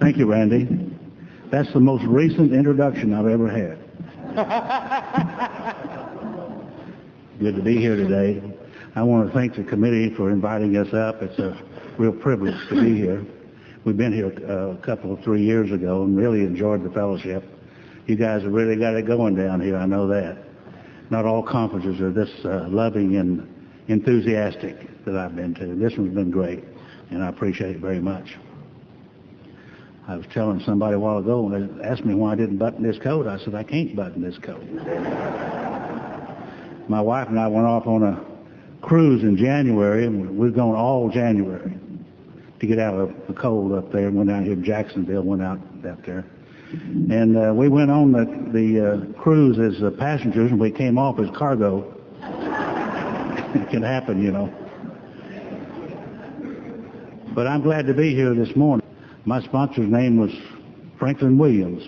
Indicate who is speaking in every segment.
Speaker 1: Thank you, Randy. That's the most recent introduction I've ever had. Good to be here today. I want to thank the committee for inviting us up. It's a real privilege to be here. We've been here a couple of 3 years ago and really enjoyed the fellowship. You guys have really got it going down here, I know that. Not all conferences are this loving and enthusiastic that I've been to. This one's been great, and I appreciate it very much. I was telling somebody a while ago, when they asked me why I didn't button this coat, I said, I can't button this coat. My wife and I went off on a cruise in January, and we've gone all January to get out of the cold up there. Went down here to Jacksonville, went out there. And we went on the cruise as passengers, and we came off as cargo. It can happen, you know. But I'm glad to be here this morning. My sponsor's name was Franklin Williams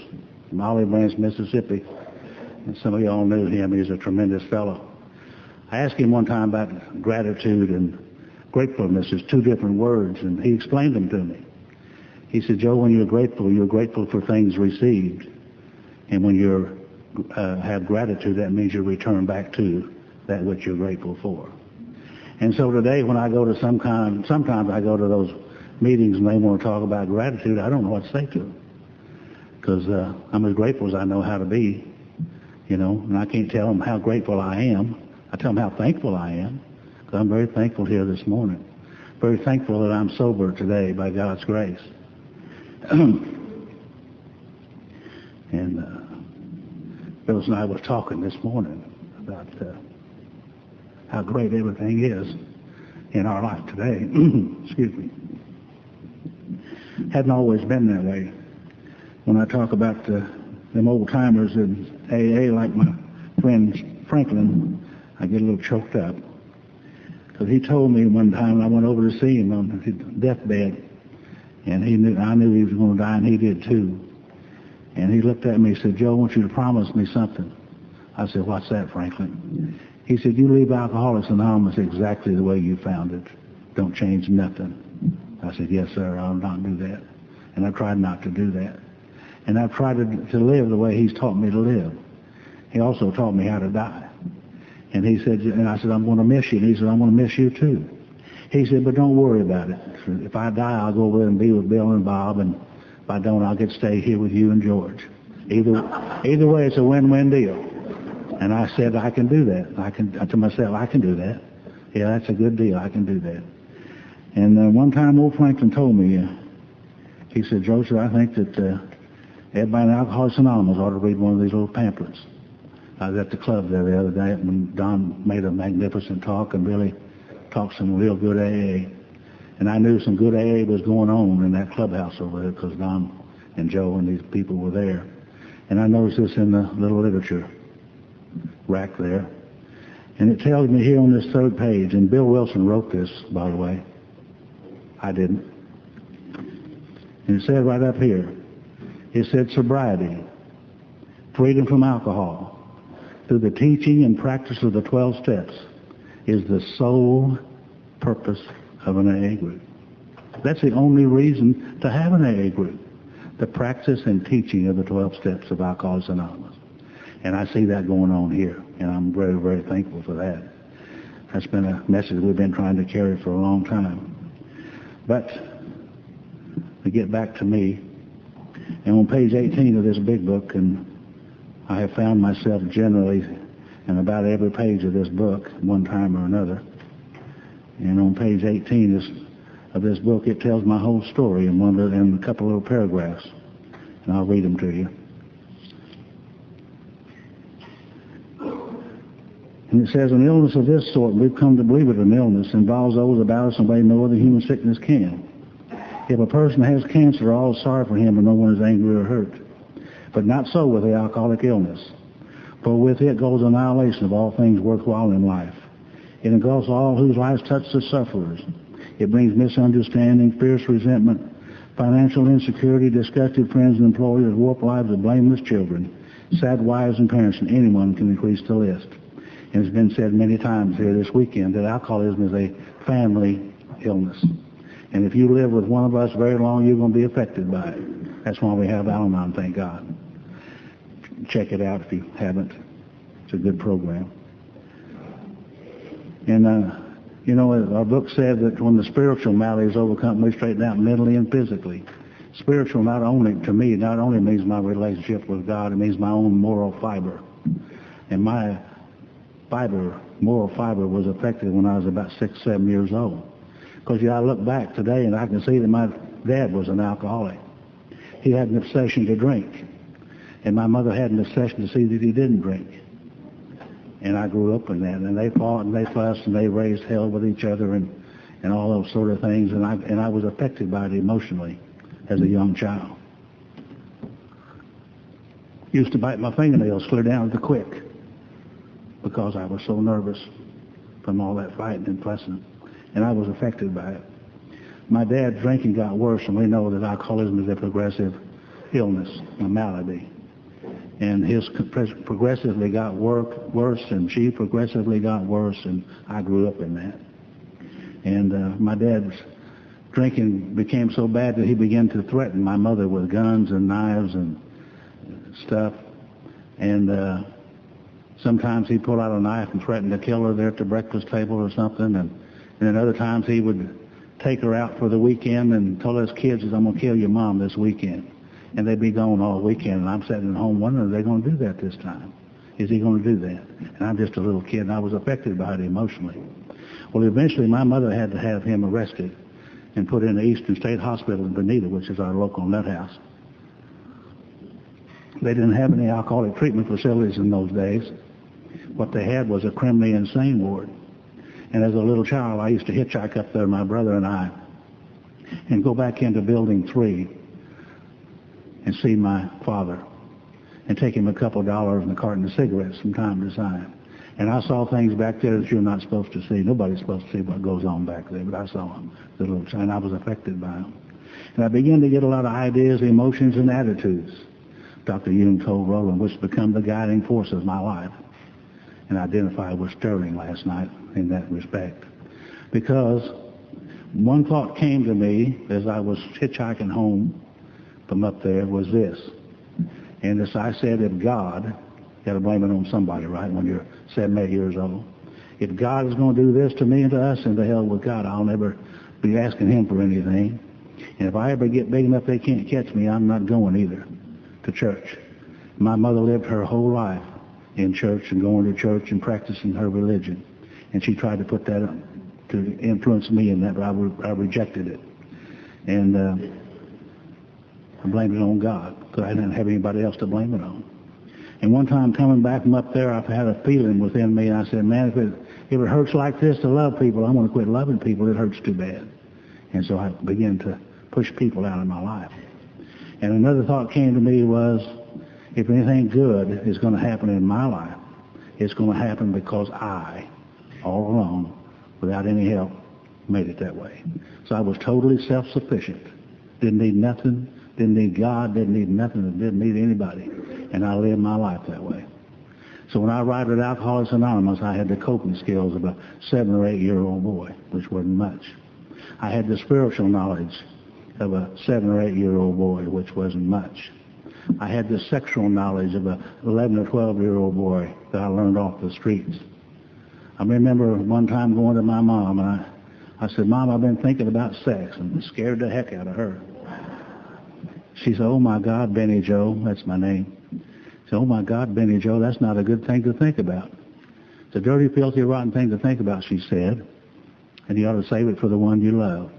Speaker 1: from Olive Branch, Mississippi. And some of y'all knew him. He's a tremendous fellow. I asked him one time about gratitude and gratefulness as two different words, and he explained them to me. He said, Joe, when you're grateful for things received. And when you have gratitude, that means you return back to that which you're grateful for. And so today when I go to sometimes I go to those meetings and they want to talk about gratitude, I don't know what to say to them. Because I'm as grateful as I know how to be, you know, and I can't tell them how grateful I am. I tell them how thankful I am, because I'm very thankful here this morning. Very thankful that I'm sober today by God's grace. And Phyllis and I was talking this morning about how great everything is in our life today. Excuse me. Hadn't always been that way. When I talk about them old timers in AA, like my friend Franklin, I get a little choked up. Because he told me one time, I went over to see him on his deathbed, and I knew he was going to die, and he did too. And he looked at me and said, Joe, I want you to promise me something. I said, what's that, Franklin? He said, you leave Alcoholics Anonymous exactly the way you found it. Don't change nothing. I said, yes, sir, I'll not do that. And I tried not to do that. And I've tried to live the way he's taught me to live. He also taught me how to die. And he said, and I said, I'm going to miss you. And he said, I'm going to miss you too. He said, but don't worry about it. If I die, I'll go over there and be with Bill and Bob, and if I don't, I'll get to stay here with you and George. Either way, it's a win-win deal. And I said, I can do that. I told myself, I can do that. Yeah, that's a good deal. I can do that. And one time, old Franklin told me, he said, Joseph, I think that everybody in Alcoholics Anonymous ought to read one of these little pamphlets. I was at the club there the other day, and Don made a magnificent talk and really talked some real good AA. And I knew some good AA was going on in that clubhouse over there because Don and Joe and these people were there. And I noticed this in the little literature rack there. And it tells me here on this third page, and Bill Wilson wrote this, by the way. I didn't. And it said right up here, it said sobriety, freedom from alcohol, through the teaching and practice of the 12 steps, is the sole purpose of an AA group. That's the only reason to have an AA group, the practice and teaching of the 12 steps of Alcoholics Anonymous. And I see that going on here, and I'm very, very thankful for that. That's been a message we've been trying to carry for a long time. But to get back to me, and on page 18 of this big book, and I have found myself generally in about every page of this book, one time or another. And on page 18 of this book, it tells my whole story in a couple of little paragraphs. And I'll read them to you. And it says, an illness of this sort, we've come to believe it an illness, involves those about us in a way no other human sickness can. If a person has cancer, all is sorry for him and no one is angry or hurt. But not so with the alcoholic illness. For with it goes annihilation of all things worthwhile in life. It engulfs all whose lives touch the sufferers. It brings misunderstanding, fierce resentment, financial insecurity, disgusted friends and employers, warped lives of blameless children, sad wives and parents, and anyone can increase the list. And it's been said many times here this weekend that alcoholism is a family illness. And if you live with one of us very long, you're going to be affected by it. That's why we have Al-Anon, thank God. Check it out if you haven't. It's a good program. And, our book said that when the spiritual malady is overcome, we straighten out mentally and physically. Spiritual not only means my relationship with God, it means my own moral fiber. And my moral fiber was affected when I was about 6, 7 years old. Because I look back today and I can see that my dad was an alcoholic. He had an obsession to drink. And my mother had an obsession to see that he didn't drink. And I grew up in that. And they fought and they fussed and they raised hell with each other and all those sort of things. And I was affected by it emotionally as a young child. Used to bite my fingernails clear down to the quick because I was so nervous from all that fighting and fussing. And I was affected by it. My dad's drinking got worse, and we know that alcoholism is a progressive illness, a malady. And his progressively got worse, and she progressively got worse, and I grew up in that. And my dad's drinking became so bad that he began to threaten my mother with guns and knives and stuff. And sometimes he'd pull out a knife and threaten to kill her there at the breakfast table or something. And then other times he would take her out for the weekend and tell us kids, I'm going to kill your mom this weekend. And they'd be gone all weekend, and I'm sitting at home wondering, are they going to do that this time? Is he going to do that? And I'm just a little kid, and I was affected by it emotionally. Well, eventually my mother had to have him arrested and put in the Eastern State Hospital in Bonita, which is our local nut house. They didn't have any alcoholic treatment facilities in those days. What they had was a criminally insane ward. And as a little child, I used to hitchhike up there, my brother and I, and go back into Building 3 and see my father and take him a couple of dollars and a carton of cigarettes from time to time. And I saw things back there that you're not supposed to see. Nobody's supposed to see what goes on back there, but I saw them, the little child, and I was affected by them. And I began to get a lot of ideas, emotions, and attitudes, Dr. Jung told Roland, which become the guiding force of my life. And I identified with Sterling last night in that respect. Because one thought came to me as I was hitchhiking home from up there was this. And as I said, if God, you got to blame it on somebody, right, when you're 7, 8 years old. If God is going to do this to me and to us, and to hell with God, I'll never be asking him for anything. And if I ever get big enough they can't catch me, I'm not going either to church. My mother lived her whole life in church and going to church and practicing her religion. And she tried to put that up to influence me in that, but I rejected it. And I blamed it on God because I didn't have anybody else to blame it on. And one time coming back from up there, I've had a feeling within me, and I said, man, if it hurts like this to love people, I'm going to quit loving people. It hurts too bad. And so I began to push people out of my life. And another thought came to me was, if anything good is going to happen in my life, it's going to happen because I, all alone, without any help, made it that way. So I was totally self-sufficient. Didn't need nothing, didn't need God, didn't need nothing, didn't need anybody. And I lived my life that way. So when I arrived at Alcoholics Anonymous, I had the coping skills of a 7 or 8 year old boy, which wasn't much. I had the spiritual knowledge of a 7 or 8 year old boy, which wasn't much. I had the sexual knowledge of a 11 or 12 year old boy that I learned off the streets. I remember one time going to my mom, and I said, Mom, I've been thinking about sex, and it scared the heck out of her. She said, oh my God, Benny Joe, that's my name. She said, oh my God, Benny Joe, that's not a good thing to think about. It's a dirty, filthy, rotten thing to think about, she said, and you ought to save it for the one you love.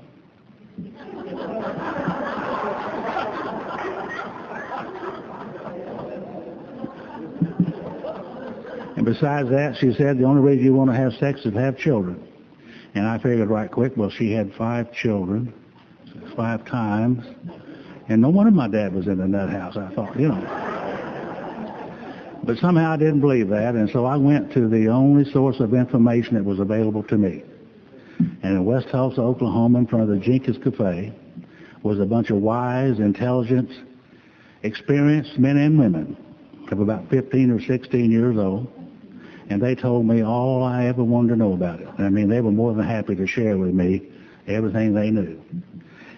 Speaker 1: And besides that, she said, the only reason you want to have sex is to have children. And I figured right quick, well, she had 5 children, 5 times, and no wonder my dad was in the nut house. I thought, But somehow I didn't believe that, and so I went to the only source of information that was available to me. And in West Tulsa, Oklahoma, in front of the Jenkins Cafe, was a bunch of wise, intelligent, experienced men and women of about 15 or 16 years old. And they told me all I ever wanted to know about it. I mean, they were more than happy to share with me everything they knew.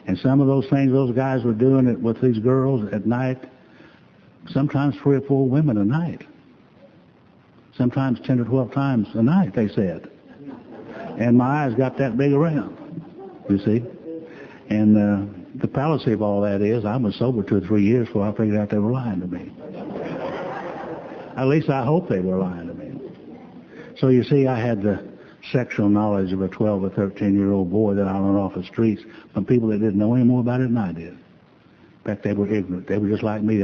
Speaker 1: And some of those things those guys were doing it with these girls at night, sometimes 3 or 4 women a night. Sometimes 10 or 12 times a night, they said. And my eyes got that big around, you see. And the fallacy of all that is I was sober 2 or 3 years before I figured out they were lying to me. At least I hope they were lying to me. So you see, I had the sexual knowledge of a 12 or 13-year-old boy that I learned off the streets from people that didn't know any more about it than I did. In fact, they were ignorant. They were just like me.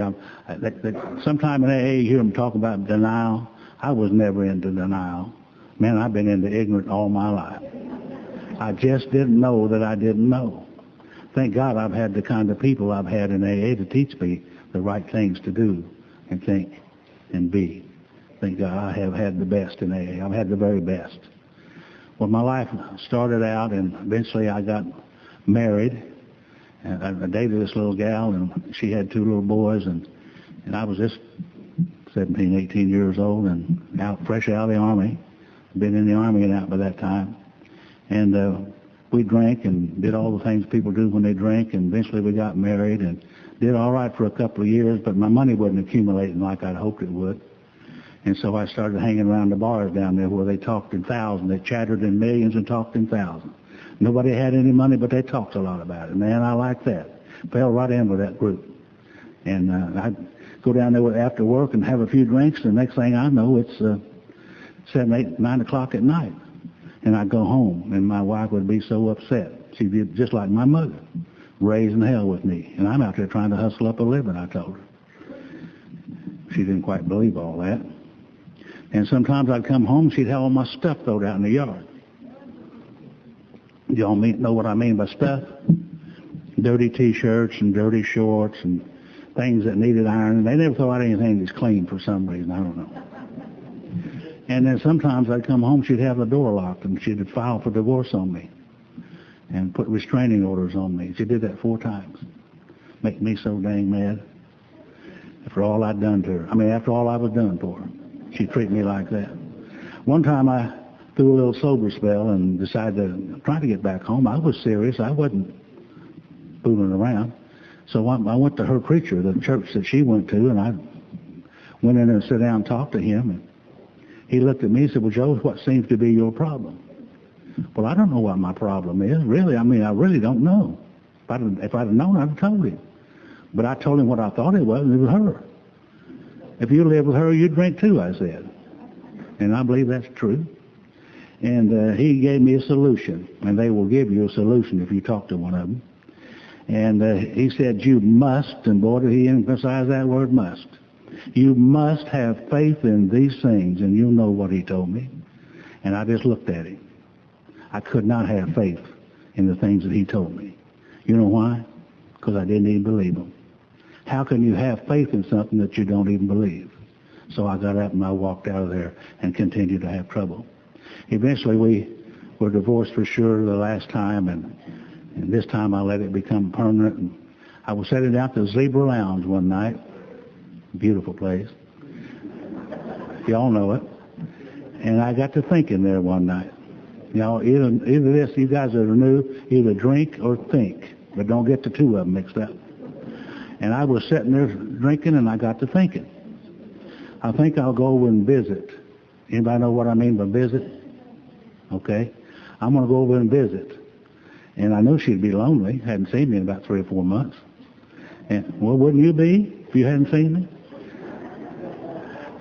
Speaker 1: Sometime in AA, you hear them talk about denial. I was never into denial. Man, I've been into ignorant all my life. I just didn't know that I didn't know. Thank God I've had the kind of people I've had in AA to teach me the right things to do and think and be. Thank God I have had the best in AA. I've had the very best. Well, my life started out, and eventually I got married. And I dated this little gal, and she had 2 little boys, and I was just 17, 18 years old, and fresh out of the Army. Been in the Army and out by that time. And we drank and did all the things people do when they drink, and eventually we got married and did all right for a couple of years, but my money wasn't accumulating like I'd hoped it would. And so I started hanging around the bars down there where they talked in thousands. They chattered in millions and talked in thousands. Nobody had any money, but they talked a lot about it. Man, I liked that. Fell right in with that group. And I'd go down there after work and have a few drinks, and the next thing I know, it's 7, 8, 9 o'clock at night. And I'd go home, and my wife would be so upset. She'd be just like my mother, raising hell with me. And I'm out there trying to hustle up a living, I told her. She didn't quite believe all that. And sometimes I'd come home, she'd have all my stuff thrown out in the yard. You all know what I mean by stuff? Dirty T-shirts and dirty shorts and things that needed ironing. They never throw out anything that's clean for some reason. I don't know. And then sometimes I'd come home, she'd have the door locked, and she'd file for divorce on me and put restraining orders on me. She did that 4 times. Make me so dang mad. After all I'd done to her. I mean, after all I was done for her. She'd treat me like that. One time I threw a little sober spell and decided to try to get back home. I was serious. I wasn't fooling around. So I went to her preacher, the church that she went to, and I went in there and sat down and talked to him. And he looked at me and said, well, Joe, what seems to be your problem? Well, I don't know what my problem is, really. I mean, I really don't know. If I'd have known, I'd have told him. But I told him what I thought it was, and it was her. If you live with her, you drink too, I said. And I believe that's true. And he gave me a solution, and they will give you a solution if you talk to one of them. And he said, you must, and boy, did he emphasize that word must. You must have faith in these things, and you know what he told me. And I just looked at him. I could not have faith in the things that he told me. You know why? Because I didn't even believe him. How can you have faith in something that you don't even believe? So I got up and I walked out of there and continued to have trouble. Eventually we were divorced for sure the last time, and this time I let it become permanent. And I was sitting down at the Zebra Lounge one night. Beautiful place. Y'all know it. And I got to thinking there one night. You know, either this, you guys that are new, either drink or think. But don't get the 2 of them mixed up. And I was sitting there drinking, and I got to thinking. I think I'll go over and visit. Anybody know what I mean by visit? Okay. I'm going to go over and visit. And I knew she'd be lonely. Hadn't seen me in about 3 or 4 months. And, well, wouldn't you be if you hadn't seen me?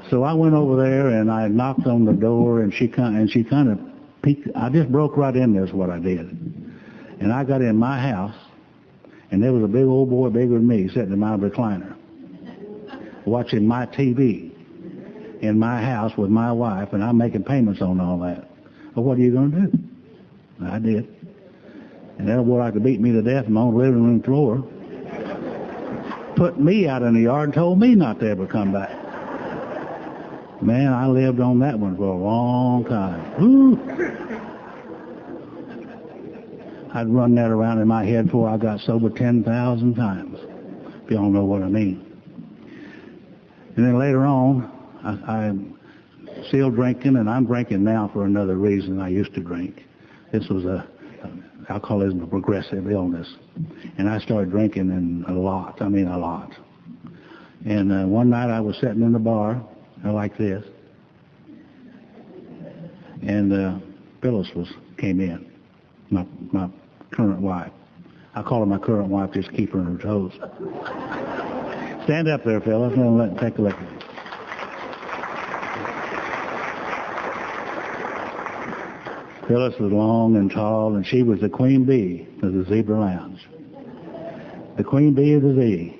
Speaker 1: So I went over there, and I knocked on the door, and she kind of peeked. I just broke right in there is what I did. And I got in my house, and there was a big old boy bigger than me sitting in my recliner watching my TV in my house with my wife, and I'm making payments on all that. Well, what are you going to do? I did. And that boy like to beat me to death in my own living room floor. Put me out in the yard and told me not to ever come back. Man, I lived on that one for a long time. Woo. I'd run that around in my head before I got sober 10,000 times, if y'all know what I mean. And then later on, I'm still drinking, and I'm drinking now for another reason I used to drink. This was alcoholism, a progressive illness. And I started drinking a lot. I mean, a lot. And one night I was sitting in the bar like this, and Phyllis came in, my current wife. I call her my current wife, just keep her on her toes. Stand up there, Phyllis, and take a look. Phyllis was long and tall, and she was the queen bee of the Zebra Lounge. The queen bee of the Z.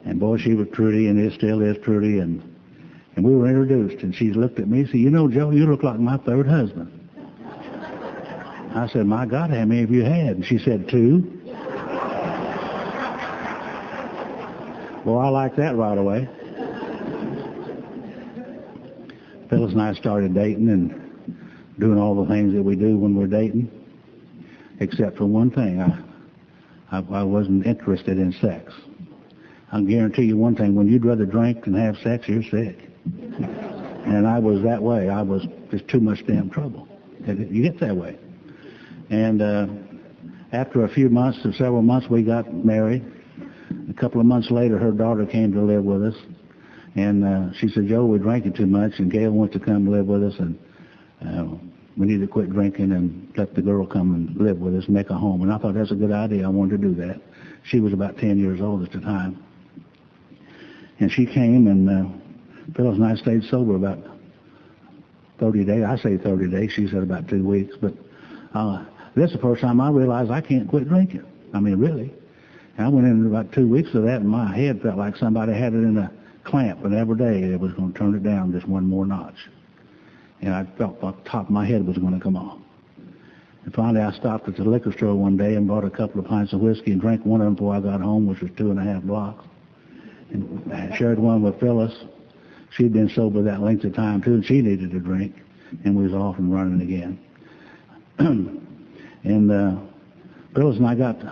Speaker 1: And boy, she was pretty, and it still is pretty, and we were introduced, and she looked at me and said, "You know, Joe, you look like my third husband." I said, "My God, how many have you had?" And she said, "2. Well, I liked that right away. Phyllis and I started dating and doing all the things that we do when we're dating, except for one thing. I wasn't interested in sex. I can guarantee you one thing, when you'd rather drink than have sex, you're sick. And I was that way. I was just too much damn trouble. You get that way. And after a few months or several months, we got married. A couple of months later, her daughter came to live with us. And she said, "Joe, we're drinking too much, and Gail wants to come live with us, and we need to quit drinking and let the girl come and live with us, make a home." And I thought that's a good idea. I wanted to do that. She was about 10 years old at the time. And she came, and Phyllis and I stayed sober about 30 days. I say 30 days. She said about 2 weeks. But this is the first time I realized I can't quit drinking. I mean, really. And I went in about 2 weeks of that, and my head felt like somebody had it in a clamp, and every day it was going to turn it down just one more notch. And I felt like the top of my head was going to come off. And finally I stopped at the liquor store one day and bought a couple of pints of whiskey and drank one of them before I got home, which was 2.5 blocks. And I shared one with Phyllis. She'd been sober that length of time too, and she needed a drink. And we was off and running again. And Phyllis and I got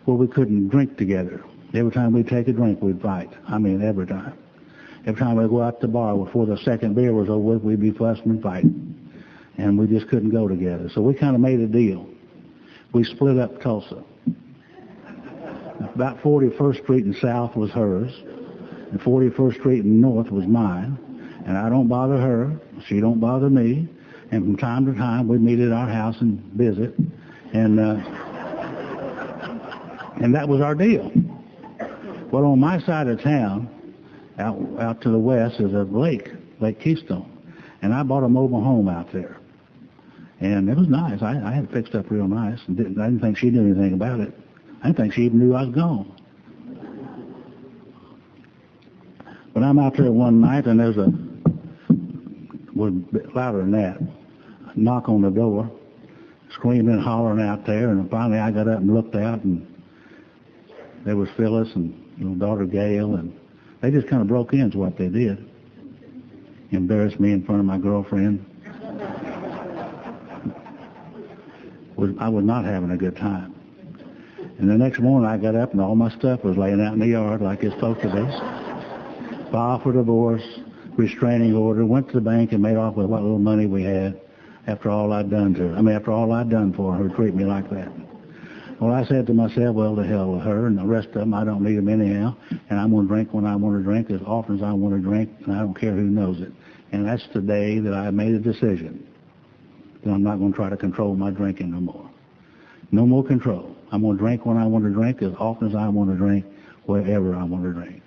Speaker 1: where we couldn't drink together. Every time we'd take a drink, we'd fight. I mean, every time. Every time we'd go out to the bar before the second beer was over with, we'd be fussing and fighting. And we just couldn't go together. So we kind of made a deal. We split up Tulsa. About 41st Street and South was hers, and 41st Street and North was mine. And I don't bother her. She don't bother me. And from time to time, we'd meet at our house and visit. And that was our deal. Well, on my side of town, out to the west, is a lake, Lake Keystone. And I bought a mobile home out there. And it was nice. I had it fixed up real nice. And I didn't think she knew anything about it. I didn't think she even knew I was gone. But I'm out there one night, and there's was a bit louder than that, a knock on the door, screaming and hollering out there. And finally I got up and looked out, and there was Phyllis and little daughter Gail, and they just kind of broke in is what they did. Embarrassed me in front of my girlfriend. I was not having a good time. And the next morning I got up and all my stuff was laying out in the yard like it's supposed to be. Filed for divorce, restraining order, went to the bank and made off with what little money we had after all I'd done to her. I mean, after all I'd done for her to treat me like that. Well, I said to myself, well, to hell with her and the rest of them. I don't need them anyhow. And I'm going to drink when I want to drink, as often as I want to drink, and I don't care who knows it. And that's the day that I made a decision that I'm not going to try to control my drinking no more. No more control. I'm going to drink when I want to drink, as often as I want to drink, wherever I want to drink.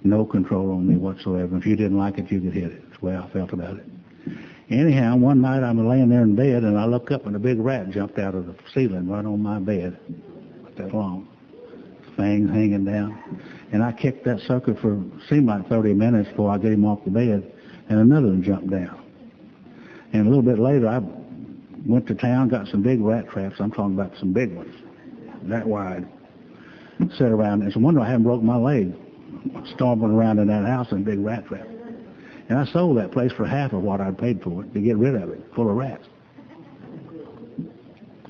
Speaker 1: No control on me whatsoever. If you didn't like it, you could hit it. That's the way I felt about it. Anyhow, one night I'm laying there in bed, and I look up, and a big rat jumped out of the ceiling right on my bed. Not that long. Fangs hanging down. And I kicked that sucker for, seemed like 30 minutes before I get him off the bed, and another one jumped down. And a little bit later, I went to town, got some big rat traps. I'm talking about some big ones, that wide. Sat around, and it's a wonder I haven't broken my leg stomping around in that house in a big rat trap. And I sold that place for half of what I'd paid for it to get rid of it, full of rats.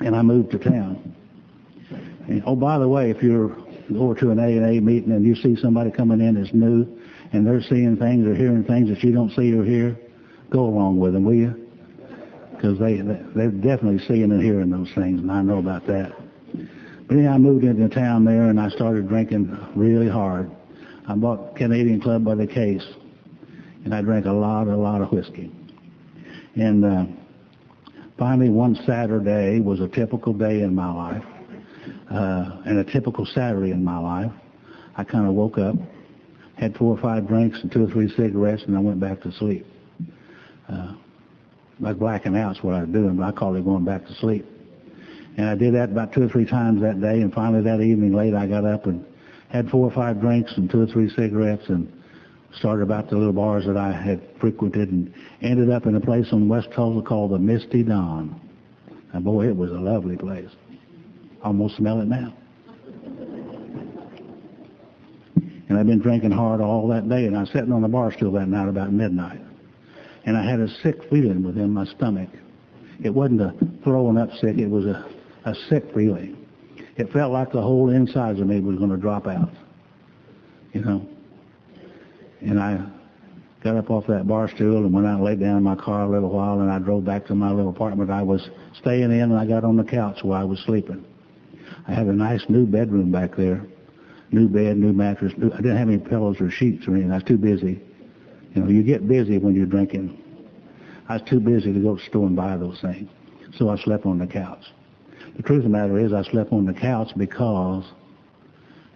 Speaker 1: And I moved to town. And, oh, by the way, if you're over to an A&A meeting and you see somebody coming in that's new and they're seeing things or hearing things that you don't see or hear, go along with them, will you? because they're definitely seeing and hearing those things, and I know about that. But anyhow, I moved into town there, and I started drinking really hard. I bought Canadian Club by the case, and I drank a lot of whiskey. And finally, one Saturday was a typical day in my life, and a typical Saturday in my life. I kind of woke up, had 4 or 5 drinks and 2 or 3 cigarettes, and I went back to sleep. Like blacking out's what I was doing, but I called it going back to sleep. And I did that about 2 or 3 times that day, and finally that evening late I got up and had 4 or 5 drinks and 2 or 3 cigarettes and started about the little bars that I had frequented and ended up in a place on West Tulsa called the Misty Dawn. And boy, it was a lovely place. Almost smell it now. And I've been drinking hard all that day, and I was sitting on the bar stool that night about midnight. And I had a sick feeling within my stomach. It wasn't a throwing up sick, it was a sick feeling. It felt like the whole insides of me was going to drop out, you know. And I got up off that bar stool and went out and laid down in my car a little while, and I drove back to my little apartment I was staying in, and I got on the couch while I was sleeping. I had a nice new bedroom back there, new bed, new mattress. I didn't have any pillows or sheets or anything. I was too busy. You know, you get busy when you're drinking. I was too busy to go to the store and buy those things. So I slept on the couch. The truth of the matter is I slept on the couch because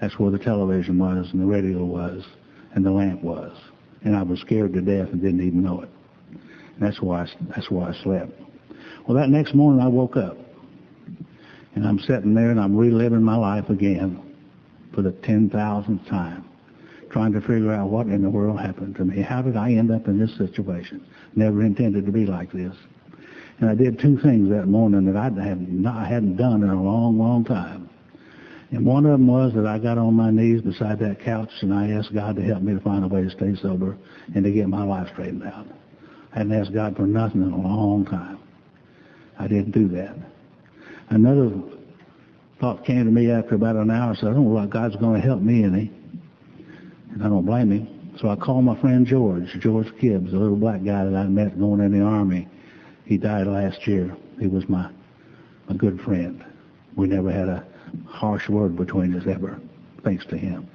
Speaker 1: that's where the television was and the radio was and the lamp was. And I was scared to death and didn't even know it. And that's why I slept. Well, that next morning I woke up. And I'm sitting there and I'm reliving my life again for the 10,000th time, trying to figure out what in the world happened to me. How did I end up in this situation? Never intended to be like this. And I did 2 things that morning that I hadn't done in a long, long time. And one of them was that I got on my knees beside that couch and I asked God to help me to find a way to stay sober and to get my life straightened out. I hadn't asked God for nothing in a long time. I didn't do that. Another thought came to me after about an hour. I said, I don't know what God's going to help me any. And I don't blame him. So I called my friend George Gibbs, a little black guy that I met going in the Army. He died last year. He was my good friend. We never had a harsh word between us ever, thanks to him.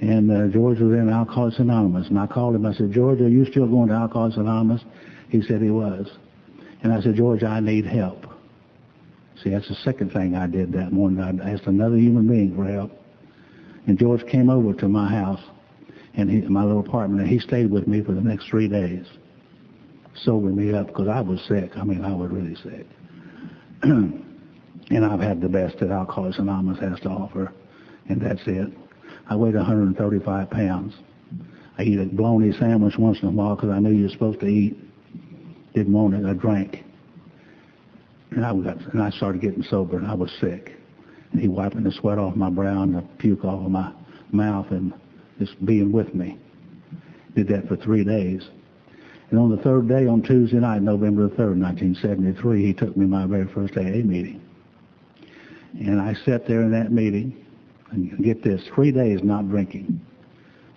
Speaker 1: And George was in Alcoholics Anonymous. And I called him. I said, George, are you still going to Alcoholics Anonymous? He said he was. And I said, George, I need help. See, that's the second thing I did that morning. I asked another human being for help. And George came over to my house, and my little apartment, and he stayed with me for the next 3 days, sobering me up because I was sick. I mean, I was really sick. And I've had the best that Alcoholics Anonymous has to offer, and that's it. I weighed 135 pounds. I eat a bologna sandwich once in a while because I knew you were supposed to eat. Didn't want it. I drank. And I started getting sober, and I was sick. And he wiping the sweat off my brow and the puke off of my mouth and just being with me. Did that for 3 days. And on the 3rd day, on Tuesday night, November the 3rd, 1973, he took me to my very first AA meeting. And I sat there in that meeting, and get this, 3 days not drinking,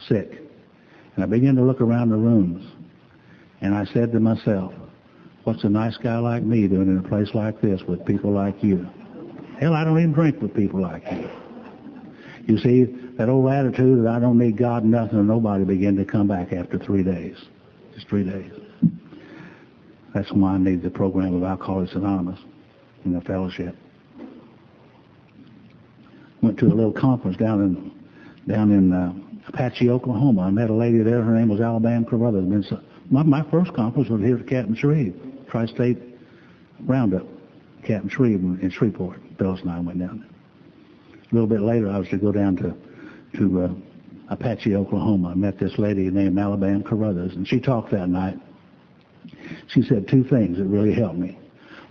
Speaker 1: sick. And I began to look around the rooms, and I said to myself, what's a nice guy like me doing in a place like this with people like you? Hell, I don't even drink with people like you. You see, that old attitude that I don't need God, nothing, or nobody began to come back after 3 days. Just 3 days. That's why I need the program of Alcoholics Anonymous in the fellowship. Went to a little conference down in Apache, Oklahoma. I met a lady there. Her name was Alabama Carruthers. My first conference was here at Captain Shreve, Tri-State Roundup, Captain Shreve in Shreveport. Phyllis and I went down there. A little bit later, I was to go down to Apache, Oklahoma. I met this lady named Alabama Carruthers, and she talked that night. She said 2 things that really helped me.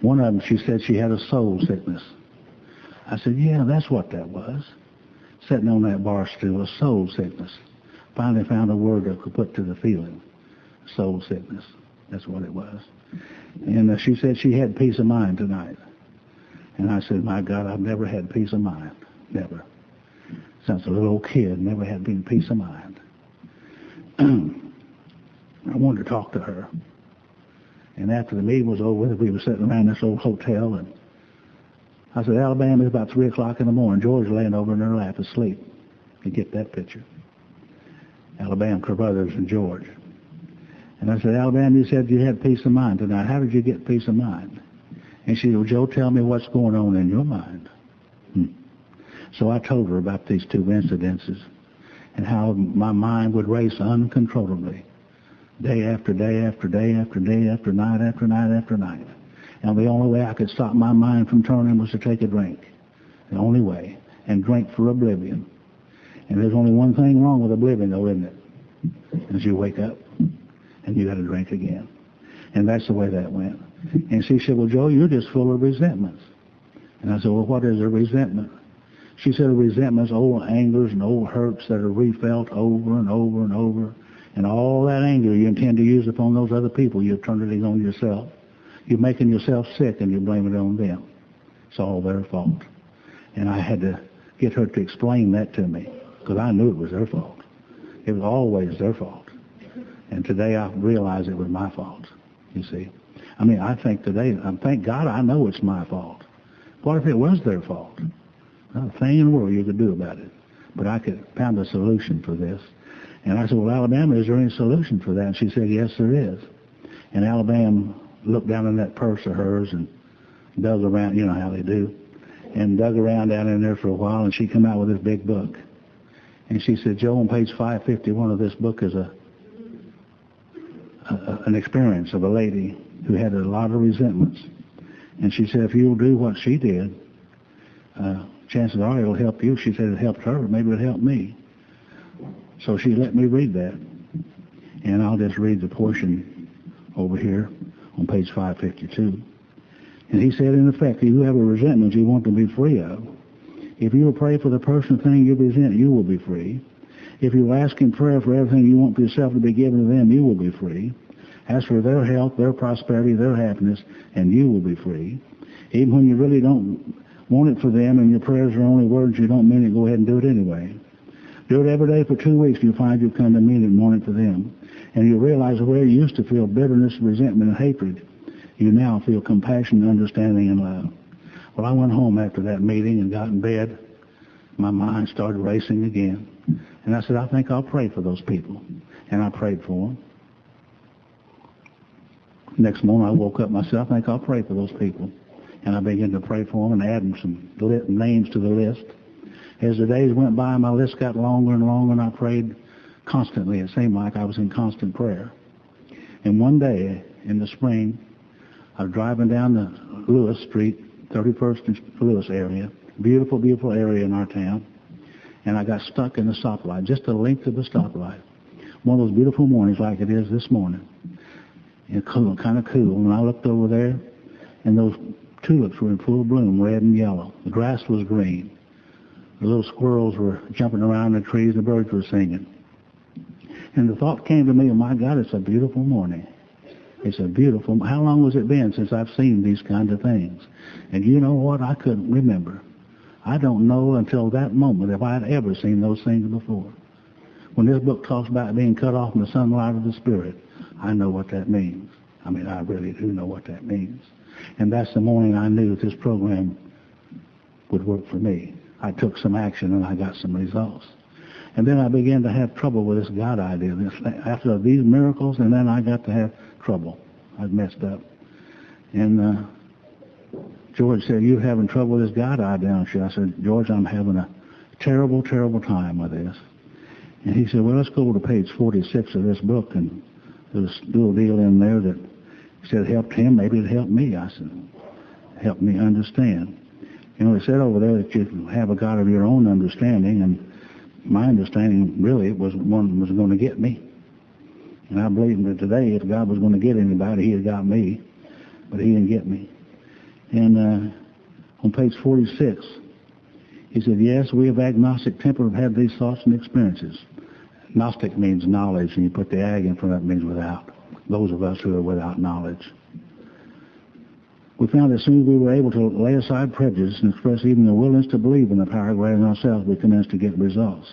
Speaker 1: One of them, she said she had a soul sickness. I said, yeah, that's what that was. Sitting on that bar stool, a soul sickness. Finally found a word that could put to the feeling. Soul sickness. That's what it was. And she said she had peace of mind tonight. And I said, my God, I've never had peace of mind. Never. Since a little old kid, never had been peace of mind. I wanted to talk to her. And And after the meeting was over, we were sitting around this old hotel, and I said, Alabama, it's about 3 o'clock in the morning. George laying over in her lap asleep. You get that picture. Alabama, Carruthers, and George. And I said, Alabama, you said you had peace of mind tonight. How did you get peace of mind? And she said, well, Joe, tell me what's going on in your mind. So I told her about these two incidences and how my mind would race uncontrollably, day after day after day after day after night after night after night. And the only way I could stop my mind from turning was to take a drink. The only way. And drink for oblivion. And there's only one thing wrong with oblivion, though, isn't it? Is you wake up and you got to drink again. And that's the way that went. And she said, well, Joe, you're just full of resentments. And I said, well, what is a resentment? She said, a resentment is old angers and old hurts that are refelt over and over and over. And all that anger you intend to use upon those other people, you're turning it on yourself. You're making yourself sick and you blame it on them. It's all their fault. And I had to get her to explain that to me because I knew it was their fault. It was always their fault. And today I realize it was my fault, you see. I mean, I think today, thank God I know it's my fault. What if it was their fault? Not a thing in the world you could do about it. But I could found a solution for this. And I said, well, Alabama, is there any solution for that? And she said, yes, there is. And Alabama looked down in that purse of hers and dug around, you know how they do, and dug around down in there for a while, and she came out with this big book. And she said, Joe, on page 551 of this book is an experience of a lady who had a lot of resentments. And she said, if you'll do what she did, chances are it'll help you. She said it helped her, maybe it'll help me. So she let me read that. And I'll just read the portion over here on page 552. And he said, in effect, if you have a resentment you want to be free of, if you will pray for the person or thing you resent, you will be free. If you will ask in prayer for everything you want for yourself to be given to them, you will be free. Ask for their health, their prosperity, their happiness, and you will be free. Even when you really don't want it for them and your prayers are only words you don't mean it, go ahead and do it anyway. Do it every day for 2 weeks, you'll find you'll come to mean it and want it for them. And you'll realize where you used to feel bitterness, resentment, and hatred, you now feel compassion, understanding, and love. Well, I went home after that meeting and got in bed. My mind started racing again. And I said, I think I'll pray for those people. And I prayed for them. Next morning I woke up and I said, I think I'll pray for those people. And I began to pray for them and add some names to the list. As the days went by, my list got longer and longer, and I prayed constantly. It seemed like I was in constant prayer. And one day in the spring, I was driving down the Lewis Street, 31st and Lewis area, beautiful, beautiful area in our town, and I got stuck in the stoplight, just the length of the stoplight. One of those beautiful mornings like it is this morning. And cool, kind of cool. And I looked over there, and those tulips were in full bloom, red and yellow. The grass was green. The little squirrels were jumping around in the trees. The birds were singing. And the thought came to me, oh, my God, it's a beautiful morning. It's a beautiful... How long has it been since I've seen these kinds of things? And you know what? I couldn't remember. I don't know until that moment if I had ever seen those things before. When this book talks about being cut off from the sunlight of the Spirit, I know what that means. I mean, I really do know what that means. And that's the morning I knew this program would work for me. I took some action and I got some results. And then I began to have trouble with this God idea. After these miracles, and then I got to have trouble. I'd messed up. And George said, you're having trouble with this God idea, aren't you? I said, George, I'm having a terrible, terrible time with this. And he said, well, let's go to page 46 of this book, and there's a little deal in there that he said helped him, maybe it helped me. I said, help me understand. You know, it said over there that you have a God of your own understanding, and my understanding really was one was going to get me. And I believe that today, if God was going to get anybody, he had got me, but he didn't get me. And on page 46, he said, yes, we of agnostic temper have had these thoughts and experiences. Gnostic means knowledge, and you put the ag in front of it means without. Those of us who are without knowledge. We found that as soon as we were able to lay aside prejudice and express even the willingness to believe in the power greater than ourselves, we commenced to get results,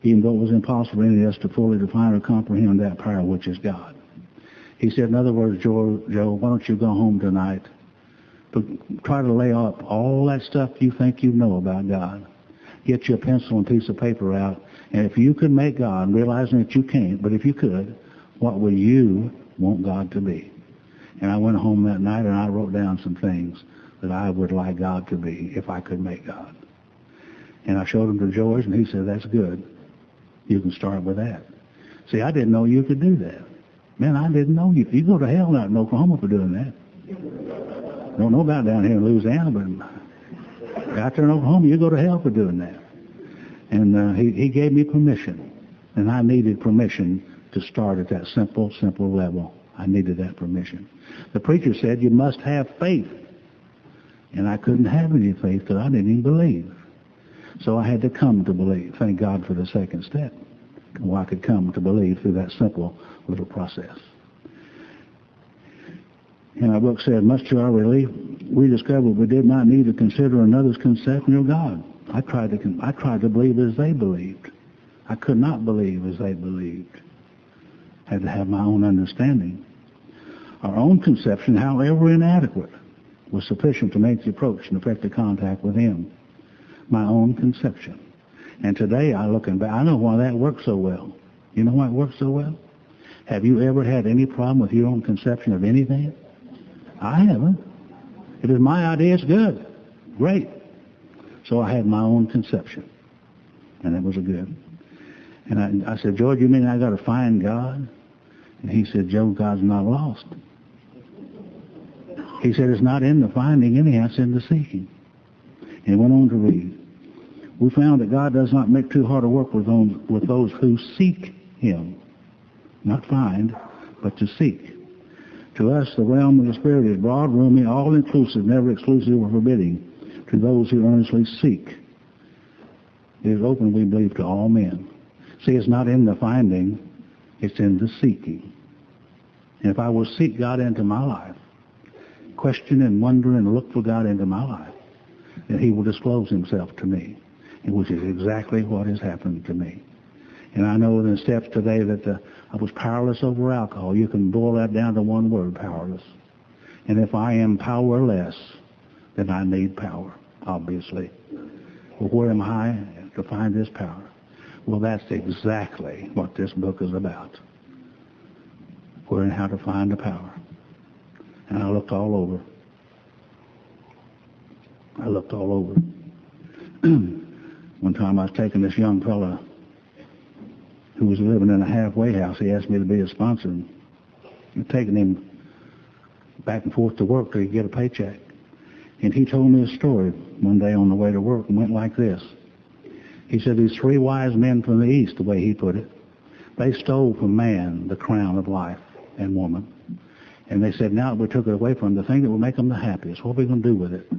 Speaker 1: even though it was impossible for any of us to fully define or comprehend that power which is God. He said, in other words, Joe, why don't you go home tonight? But try to lay off all that stuff you think you know about God. Get your pencil and piece of paper out, and if you could make God, realizing that you can't, but if you could, what would you want God to be? And I went home that night and I wrote down some things that I would like God to be if I could make God. And I showed them to George, and he said, that's good. You can start with that. See, I didn't know you could do that. Man, I didn't know you. You go to hell out in Oklahoma for doing that. Don't know about down here in Louisiana, but out there in Oklahoma, you go to hell for doing that. And he gave me permission, and I needed permission to start at that simple level. I needed that permission. The preacher said you must have faith, and I couldn't have any faith because I didn't even believe. So I had to come to believe. Thank God for the second step. Well, I could come to believe through that simple little process. And our book said, much to our relief, we discovered we did not need to consider another's conception of God. I tried to believe as they believed. I could not believe as they believed. I had to have my own understanding. Our own conception, however inadequate, was sufficient to make the approach and effective contact with Him. My own conception. And today, I know why that works so well. You know why it works so well? Have you ever had any problem with your own conception of anything? I haven't. If it's my idea, it's good. Great. So I had my own conception. And it was a good. And I said, George, you mean I got to find God? And he said, Joe, God's not lost. He said, it's not in the finding anyhow, it's in the seeking. And he went on to read. We found that God does not make too hard a work with those who seek Him. Not find, but to seek. To us, the realm of the Spirit is broad, roomy, all-inclusive, never exclusive or forbidding. To those who earnestly seek, it is open, we believe, to all men. See, it's not in the finding, it's in the seeking. And if I will seek God into my life, question and wonder and look for God into my life, then He will disclose Himself to me, which is exactly what has happened to me. And I know in the steps today that I was powerless over alcohol. You can boil that down to one word, powerless. And if I am powerless, then I need power, obviously. Well, where am I to find this power? Well, that's exactly what this book is about. Where and how to find the power. And I looked all over. One time I was taking this young fella who was living in a halfway house. He asked me to be his sponsor. And taking him back and forth to work till he get a paycheck. And he told me a story one day on the way to work and went like this. He said, these three wise men from the East, the way he put it, they stole from man the crown of life and woman. And they said, now that we took it away from them, the thing that will make them the happiest, what are we going to do with it?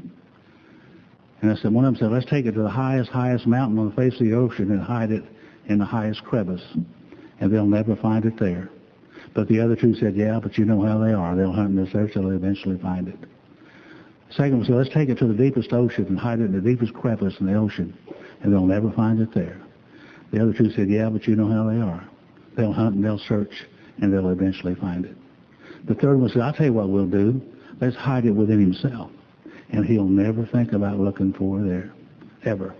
Speaker 1: And I said, one of them said, let's take it to the highest mountain on the face of the ocean and hide it in the highest crevice, and they'll never find it there. But the other two said, yeah, but you know how they are. They'll hunt in the search till they eventually find it. The second one said, let's take it to the deepest ocean and hide it in the deepest crevice in the ocean, and they'll never find it there. The other two said, yeah, but you know how they are. They'll hunt and they'll search, and they'll eventually find it. The third one said, I'll tell you what we'll do. Let's hide it within himself, and he'll never think about looking for it there, ever.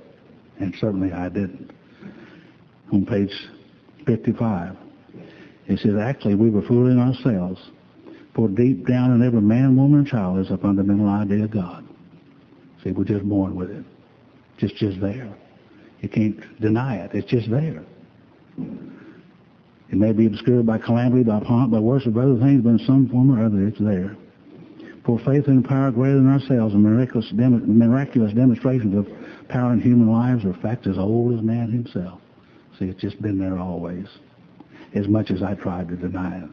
Speaker 1: And certainly I didn't. On page 55, it says, actually, we were fooling ourselves, for deep down in every man, woman, and child is a fundamental idea of God. See, we're just born with it. Just there. You can't deny it. It's just there. It may be obscured by calamity, by pomp, by worship, other things, but in some form or other, it's there. For faith and power greater than ourselves and miraculous demonstrations of power in human lives are facts as old as man himself. See, it's just been there always, as much as I tried to deny it.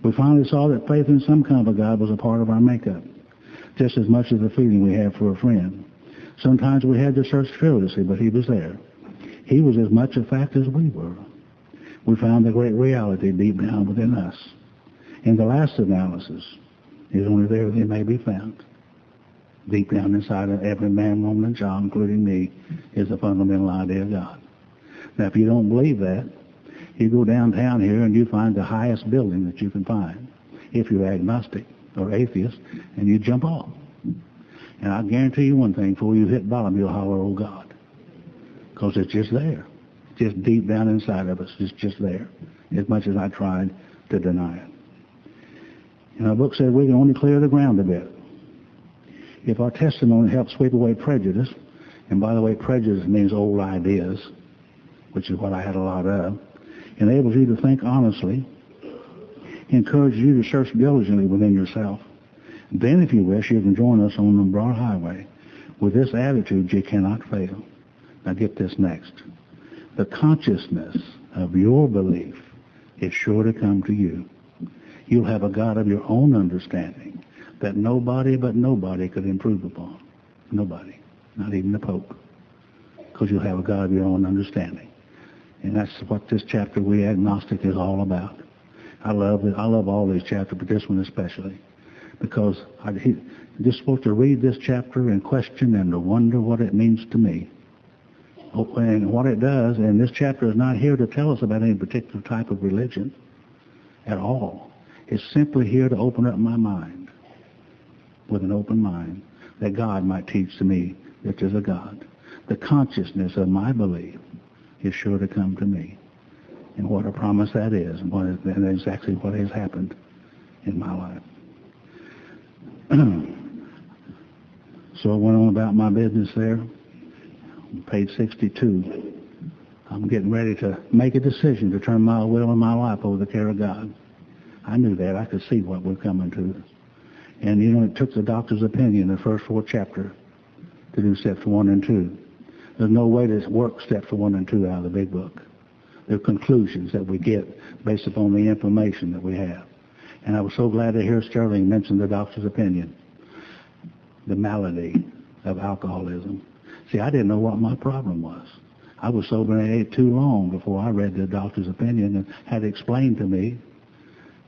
Speaker 1: We finally saw that faith in some kind of a God was a part of our makeup, just as much as the feeling we have for a friend. Sometimes we had to search fearlessly, but He was there. He was as much a fact as we were. We found the great reality deep down within us. And the last analysis is only there that it may be found. Deep down inside of every man, woman, and child, including me, is the fundamental idea of God. Now, if you don't believe that, you go downtown here and you find the highest building that you can find. if you're agnostic or atheist, and you jump off. And I guarantee you one thing, before you hit bottom, you'll holler, oh God. Because it's just there. Just deep down inside of us. It's just there. As much as I tried to deny it. And our book said we can only clear the ground a bit. If our testimony helps sweep away prejudice, and by the way, prejudice means old ideas, which is what I had a lot of, enables you to think honestly, encourages you to search diligently within yourself. Then, if you wish, you can join us on the broad highway. With this attitude, you cannot fail. Now get this next. The consciousness of your belief is sure to come to you. You'll have a God of your own understanding that nobody but nobody could improve upon. Nobody. Not even the Pope. Because you'll have a God of your own understanding. And that's what this chapter, We Agnostic, is all about. I love all these chapters, but this one especially. Because I'm just supposed to read this chapter and question and to wonder what it means to me. And what it does, and this chapter is not here to tell us about any particular type of religion at all. It's simply here to open up my mind with an open mind that God might teach to me that there's a God. The consciousness of my belief is sure to come to me. And what a promise that is, and exactly what has happened in my life. So I went on about my business there. Page 62. I'm getting ready to make a decision to turn my will and my life over to the care of God. I knew that. I could see what we're coming to. And, it took the doctor's opinion, the first 4 chapters, to do steps 1 and 2. There's no way to work steps 1 and 2 out of the big book. They're conclusions that we get based upon the information that we have. And I was so glad to hear Sterling mention the doctor's opinion, the malady of alcoholism. See, I didn't know what my problem was. I was sober and ate too long before I read the doctor's opinion and had it explained to me.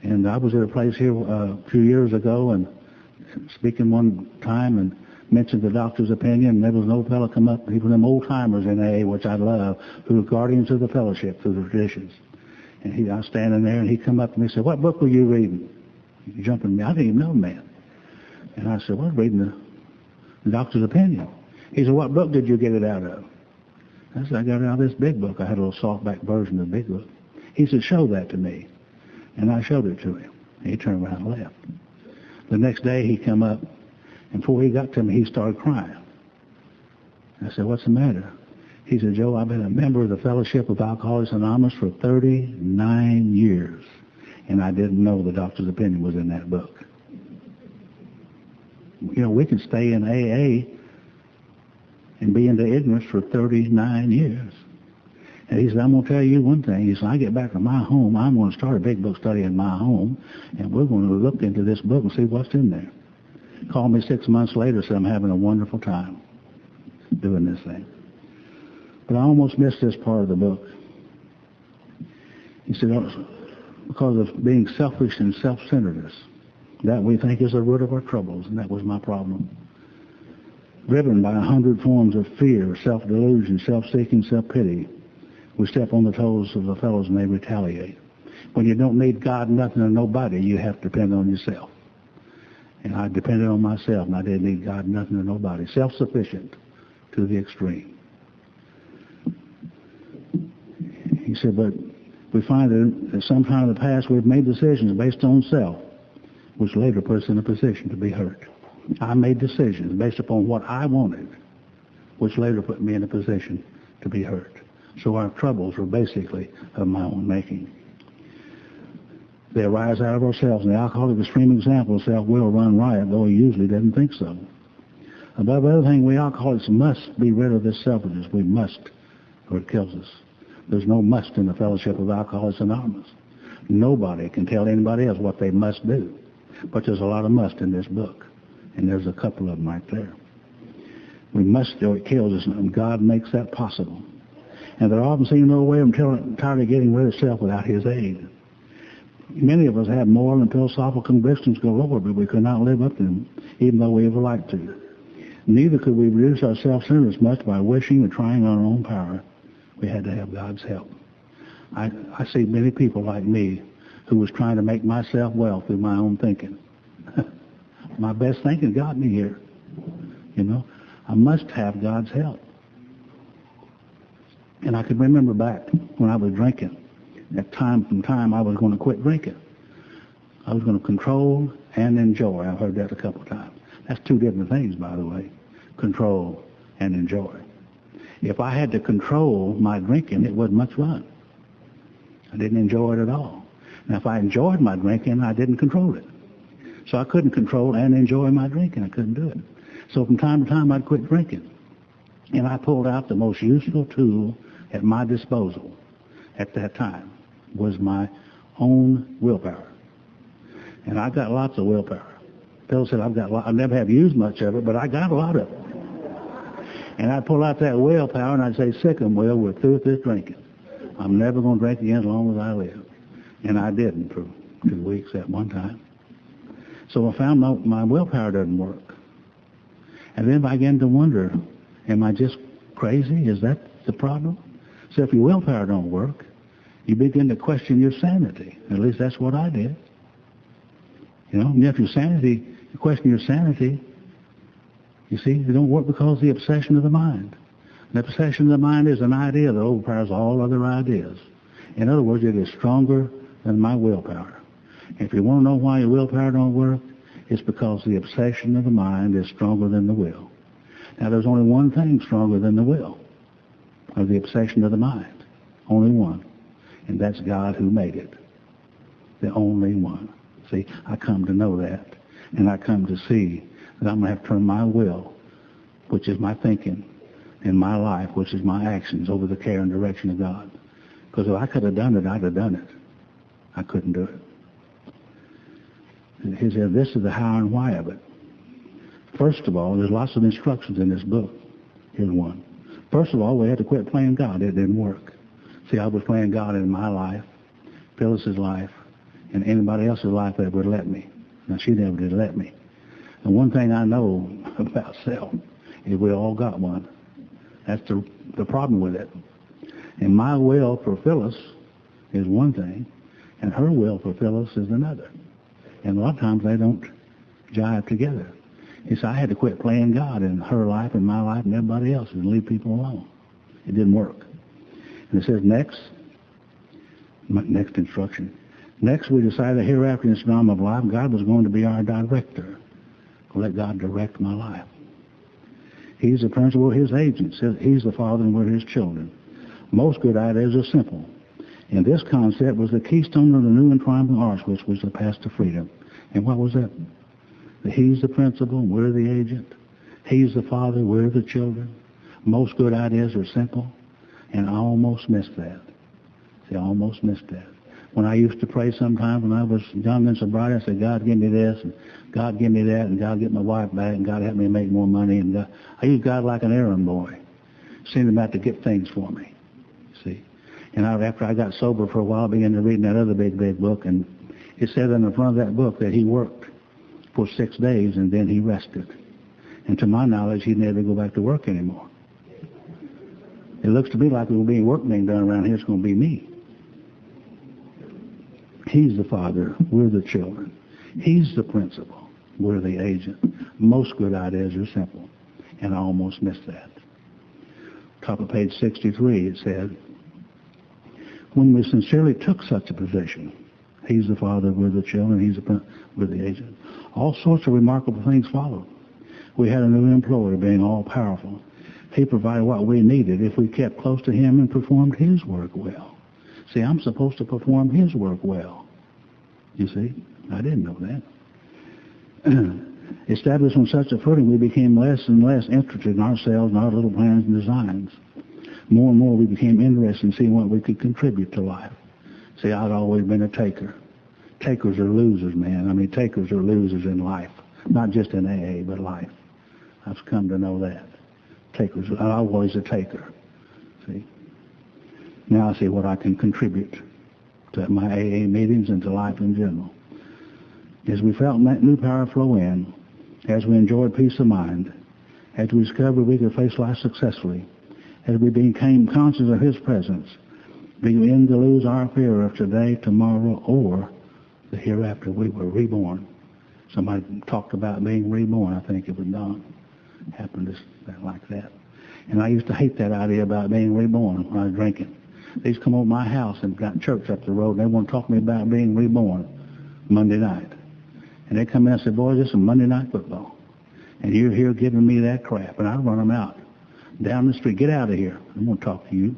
Speaker 1: And I was at a place here a few years ago and speaking one time and mentioned the doctor's opinion, and there was no fellow come up, he was them old-timers in AA, which I love, who were guardians of the fellowship through the traditions. And I was standing there, and he come up to me and said, what book were you reading? He jumped at me. I didn't even know the man. And I said, well, I was reading the doctor's opinion. He said, what book did you get it out of? I said, I got it out of this big book. I had a little softback version of the big book. He said, show that to me. And I showed it to him. He turned around and left. The next day he come up, and before he got to me, he started crying. I said, what's the matter? He said, Joe, I've been a member of the Fellowship of Alcoholics Anonymous for 39 years, and I didn't know the doctor's opinion was in that book. We can stay in AA and be into ignorance for 39 years. And he said, I'm going to tell you one thing. He said, I get back to my home, I'm going to start a big book study in my home, and we're going to look into this book and see what's in there. Called me 6 months later, said, I'm having a wonderful time doing this thing. But I almost missed this part of the book. He said, because of being selfish and self-centeredness, that we think is the root of our troubles, and that was my problem. Driven by 100 forms of fear, self-delusion, self-seeking, self-pity, we step on the toes of the fellows and they retaliate. When you don't need God, nothing, or nobody, you have to depend on yourself. And I depended on myself, and I didn't need God, nothing, or nobody. Self-sufficient to the extreme. He said, but we find that at some time in the past we've made decisions based on self, which later puts us in a position to be hurt. I made decisions based upon what I wanted, which later put me in a position to be hurt. So our troubles were basically of my own making. They arise out of ourselves, and the alcoholic is an extreme example of self-will run riot, though he usually doesn't think so. Above everything, we alcoholics must be rid of this selfishness. We must, or it kills us. There's no must in the Fellowship of Alcoholics Anonymous. Nobody can tell anybody else what they must do. But there's a lot of must in this book, and there's a couple of them right there. We must, or it kills us, and God makes that possible. And there often seems no way of entirely getting rid of self without His aid. Many of us have moral and philosophical convictions galore, but we could not live up to them, even though we would like to. Neither could we reduce our self-centeredness much by wishing or trying on our own power. We had to have God's help. I see many people like me who was trying to make myself well through my own thinking. My best thinking got me here. You know, I must have God's help. And I could remember back when I was drinking, at time from time I was going to quit drinking. I was going to control and enjoy. I've heard that a couple of times. That's two different things, by the way, control and enjoy. If I had to control my drinking, it wasn't much fun. I didn't enjoy it at all. Now, if I enjoyed my drinking, I didn't control it. So I couldn't control and enjoy my drinking. I couldn't do it. So from time to time, I'd quit drinking. And I pulled out the most useful tool at my disposal at that time was my own willpower. And I got lots of willpower. Bill said I never have used much of it, but I got a lot of it. And I'd pull out that willpower and I'd say, sick 'em, Will, we're through with this drinking. I'm never going to drink again as long as I live. And I didn't for 2 weeks at one time. So I found my willpower doesn't work. And then I began to wonder, am I just crazy? Is that the problem? So if your willpower don't work, you begin to question your sanity. At least that's what I did. You know, if you question your sanity, you see, it don't work because of the obsession of the mind. The obsession of the mind is an idea that overpowers all other ideas. In other words, it is stronger than my willpower. If you want to know why your willpower don't work, it's because the obsession of the mind is stronger than the will. Now, there's only one thing stronger than the will, or the obsession of the mind. Only one. And that's God who made it. The only one. See, I come to know that. And I come to see that I'm going to have to turn my will, which is my thinking, and my life, which is my actions, over the care and direction of God. Because if I could have done it, I'd have done it. I couldn't do it. And he said, this is the how and why of it. First of all, there's lots of instructions in this book. Here's one. First of all, we had to quit playing God. It didn't work. See, I was playing God in my life, Phyllis's life, and anybody else's life that would let me. Now, she never did let me. And one thing I know about self is we all got one. That's the problem with it. And my will for Phyllis is one thing, and her will for Phyllis is another. And a lot of times they don't jive together. So I had to quit playing God in her life and my life and everybody else's and leave people alone. It didn't work. And it says next instruction. Next, we decided that hereafter in this drama of life, God was going to be our director. Let God direct my life. He's the principal, his agents. He's the father and we're his children. Most good ideas are simple. And this concept was the keystone of the new and triumphant arch, which was the path to freedom. And what was that? He's the principal, we're the agent. He's the father, we're the children. Most good ideas are simple. And I almost missed that. See, I almost missed that. When I used to pray sometimes when I was young and sobriety, I said, God, give me this, and God, give me that, and God, get my wife back, and God, help me make more money. And I used God like an errand boy, sending him out to get things for me, see. And after I got sober for a while, I began to read that other big book, and it said in the front of that book that he worked for 6 days, and then he rested. And to my knowledge, he never go back to work anymore. It looks to me like there will be work being done around here. It's going to be me. He's the father, we're the children. He's the principal, we're the agent. Most good ideas are simple, and I almost missed that. Top of page 63, it said, when we sincerely took such a position, he's the father, we're the children, we're the agent, all sorts of remarkable things followed. We had a new employer being all-powerful. He provided what we needed if we kept close to him and performed his work well. See, I'm supposed to perform his work well. You see? I didn't know that. Established on such a footing, we became less and less interested in ourselves and our little plans and designs. More and more, we became interested in seeing what we could contribute to life. See, I'd always been a taker. Takers are losers, man. I mean, takers are losers in life. Not just in AA, but life. I've come to know that. Takers, I'm always a taker. See? Now I see what I can contribute to my AA meetings and to life in general. As we felt that new power flow in, as we enjoyed peace of mind, as we discovered we could face life successfully, as we became conscious of his presence, beginning to lose our fear of today, tomorrow, or the hereafter, we were reborn. Somebody talked about being reborn. I think it was Don. Happened like that. And I used to hate that idea about being reborn when I was drinking. They used to come over to my house and got church up the road, and they want to talk to me about being reborn Monday night. And they come in and say, boys, this is Monday night football. And you're here giving me that crap. And I'd run them out. Down the street, get out of here. I'm going to talk to you.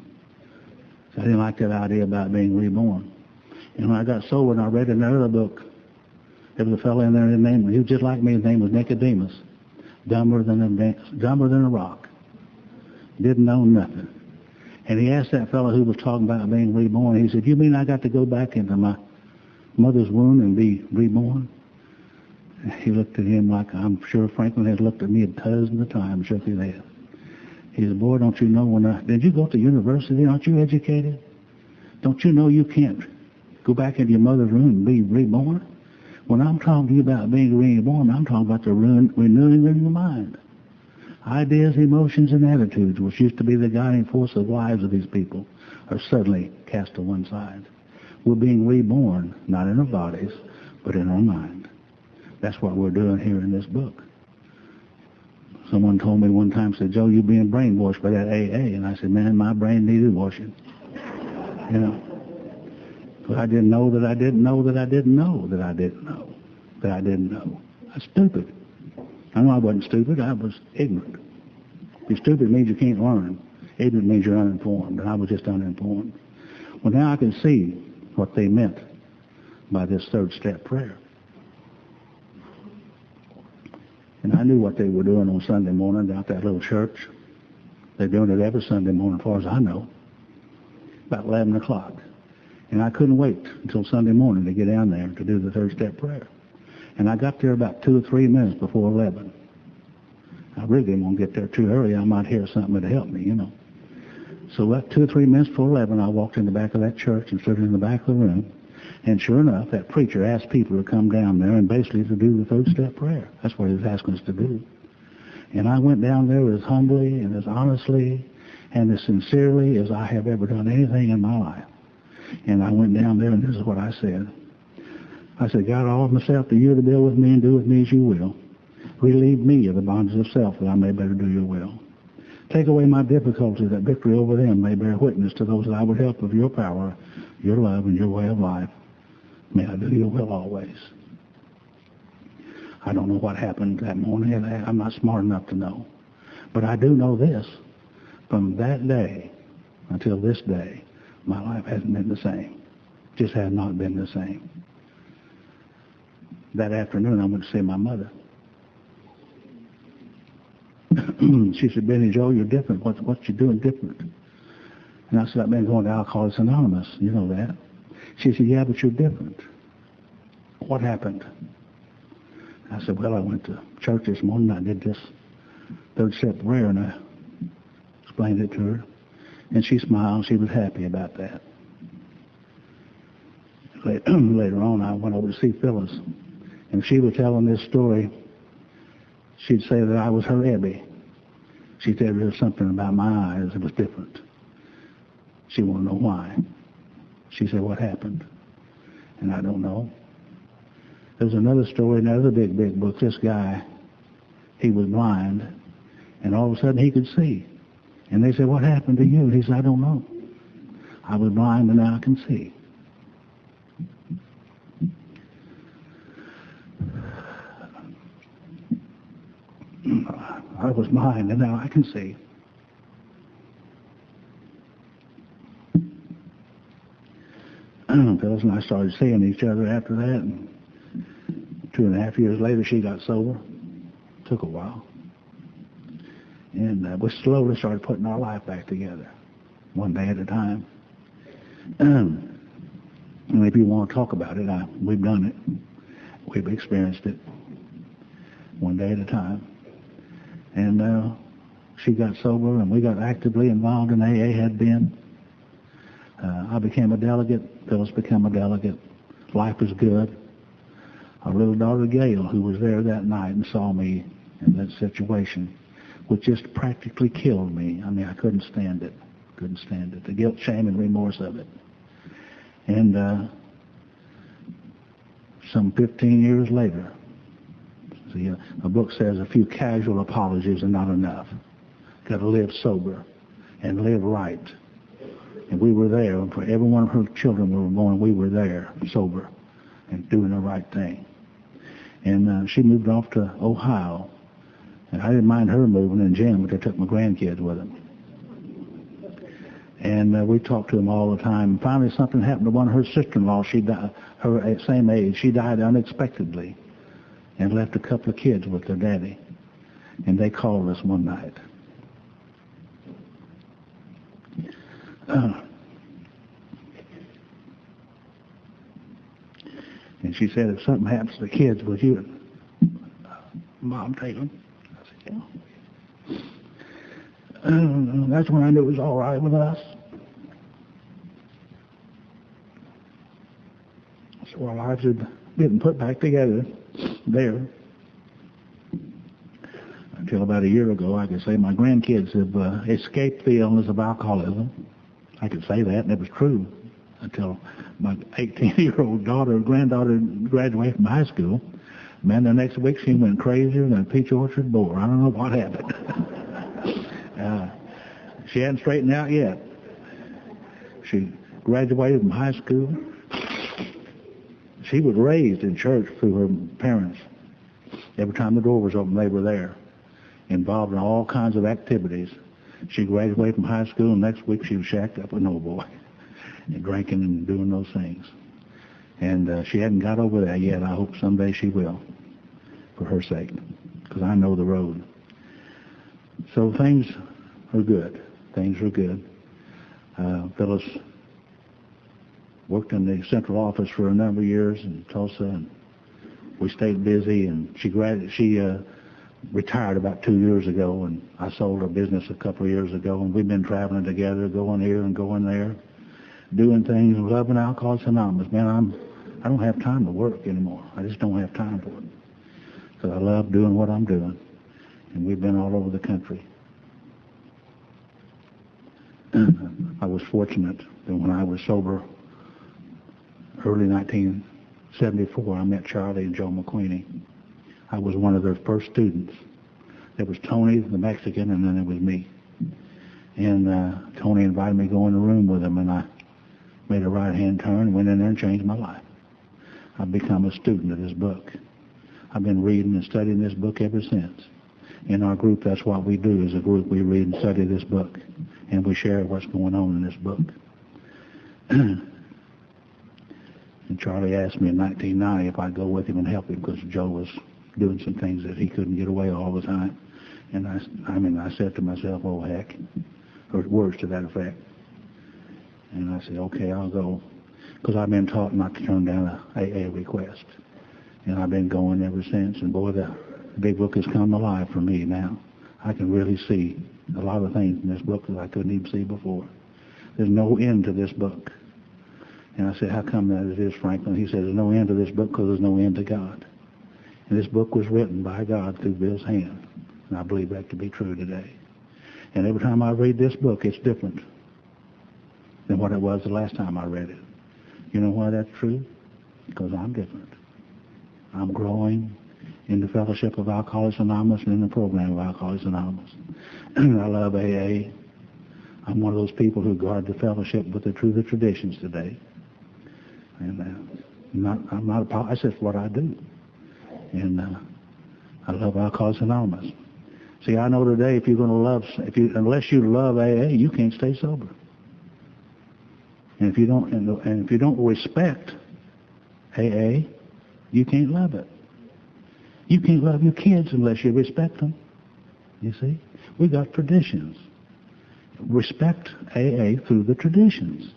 Speaker 1: So I didn't like that idea about being reborn. And when I got sober and I read another book, there was a fellow in there, he was just like me, his name was Nicodemus. Dumber than a rock. Didn't know nothing. And he asked that fellow who was talking about being reborn, he said, you mean I got to go back into my mother's womb and be reborn? He looked at him like I'm sure Franklin has looked at me dozens of times, shook his head. He said, boy, don't you know did you go to university? Aren't you educated? Don't you know you can't go back into your mother's womb and be reborn? When I'm talking to you about being reborn, I'm talking about the renewing of your mind. Ideas, emotions, and attitudes, which used to be the guiding force of the lives of these people, are suddenly cast to one side. We're being reborn, not in our bodies, but in our mind. That's what we're doing here in this book. Someone told me one time, said, Joe, you're being brainwashed by that AA. And I said, man, my brain needed washing. You know. But I didn't know that I didn't know that I didn't know that I didn't know that I didn't know. I was stupid. I know I wasn't stupid. I was ignorant. Be stupid means you can't learn. Ignorant means you're uninformed, and I was just uninformed. Well, now I can see what they meant by this third step prayer. And I knew what they were doing on Sunday morning down at that little church. They're doing it every Sunday morning, as far as I know, about 11 o'clock. And I couldn't wait until Sunday morning to get down there to do the third step prayer. And I got there about 2 or 3 minutes before 11. I really didn't want to get there too early. I might hear something to help me, you know. So about 2 or 3 minutes before 11, I walked in the back of that church and stood in the back of the room. And sure enough, that preacher asked people to come down there and basically to do the third step prayer. That's what he was asking us to do. And I went down there as humbly and as honestly and as sincerely as I have ever done anything in my life. And I went down there, and this is what I said. I said, God, I offer myself to you to deal with me and do with me as you will. Relieve me of the bonds of self that I may better do your will. Take away my difficulties that victory over them may bear witness to those that I would help of your power, your love, and your way of life. May I do your will always. I don't know what happened that morning. I'm not smart enough to know. But I do know this. From that day until this day, my life hasn't been the same. Just has not been the same. That afternoon, I went to see my mother. She said, Benny Joe, you're different. What you doing different? And I said, I've been going to Alcoholics Anonymous. You know that. She said, yeah, but you're different. What happened? I said, well, I went to church this morning. I did this third step prayer, and I explained it to her. And she smiled. She was happy about that. Later on, I went over to see Phyllis. And if she was telling this story, she'd say that I was her Ebby. She said there was something about my eyes that was different. She wanted to know why. She said, what happened? And I don't know. There's another story in another big book. This guy, he was blind, and all of a sudden he could see. And they said, what happened to you? And he said, I don't know. I was blind, and now I can see. I was blind, and now I can see. Phyllis and I started seeing each other after that, and 2.5 years later, she got sober. Took a while. And we slowly started putting our life back together, one day at a time. And if you want to talk about it, we've done it. We've experienced it, one day at a time. And she got sober, and we got actively involved in AA, had been. I became a delegate. Phyllis became a delegate. Life was good. Our little daughter, Gail, who was there that night and saw me in that situation, which just practically killed me. I mean, I couldn't stand it. Couldn't stand it. The guilt, shame, and remorse of it. And some 15 years later. See, a book says a few casual apologies are not enough. Got to live sober and live right. And we were there. For every one of her children were born, we were there, sober and doing the right thing. And she moved off to Ohio. And I didn't mind her moving and Jim, but they took my grandkids with them. And we talked to them all the time. And finally, something happened to one of her sister-in-laws. She died, her same age. She died unexpectedly and left a couple of kids with their daddy. And they called us one night. And she said, if something happens to the kids, would you, Mom, take them? I said, yeah. That's when I knew it was all right with us. So our lives had been put back together there. Until about a year ago, I could say my grandkids have escaped the illness of alcoholism. I could say that, and it was true until my 18-year-old granddaughter graduated from high school. Man, the next week she went crazier than a peach orchard boar. I don't know what happened. She hadn't straightened out yet. She graduated from high school. She was raised in church through her parents. Every time the door was open, they were there, involved in all kinds of activities. She graduated from high school, and next week she was shacked up with an old boy and drinking and doing those things. And she hadn't got over that yet. I hope someday she will, for her sake, because I know the road. So things are good. Things are good. Phyllis worked in the central office for a number of years in Tulsa, and we stayed busy. And she retired about 2 years ago, and I sold her business a couple of years ago, and we've been traveling together, going here and going there, doing things, loving Alcoholics Anonymous. Man, I don't have time to work anymore. I just don't have time for it. So I love doing what I'm doing, and we've been all over the country. I was fortunate that when I was sober, early 1974, I met Charlie and Joe McCoy. I was one of their first students. There was Tony, the Mexican, and then there was me. And Tony invited me to go in the room with him, and I made a right-hand turn, went in there and changed my life. I've become a student of this book. I've been reading and studying this book ever since. In our group, that's what we do as a group. We read and study this book, and we share what's going on in this book. And Charlie asked me in 1990 if I'd go with him and help him, because Joe was doing some things that he couldn't get away all the time. And I said to myself, oh, heck, or words to that effect. And I said, okay, I'll go, because I've been taught not to turn down a AA request. And I've been going ever since. And boy, the big book has come alive for me now. I can really see a lot of things in this book that I couldn't even see before. There's no end to this book. And I said, how come that it is, Franklin? He said, there's no end to this book because there's no end to God. And this book was written by God through Bill's hand. And I believe that to be true today. And every time I read this book, it's different than what it was the last time I read it. You know why that's true? Because I'm different. I'm growing in the fellowship of Alcoholics Anonymous and in the program of Alcoholics Anonymous. I love AA. I'm one of those people who guard the fellowship with the truth of traditions today. And that's just what I do. And I love Alcoholics Anonymous. See, I know today if you're going to love, unless you love AA, you can't stay sober. And if you don't respect AA, you can't love it. You can't love your kids unless you respect them. You see, we got traditions. Respect AA through the traditions.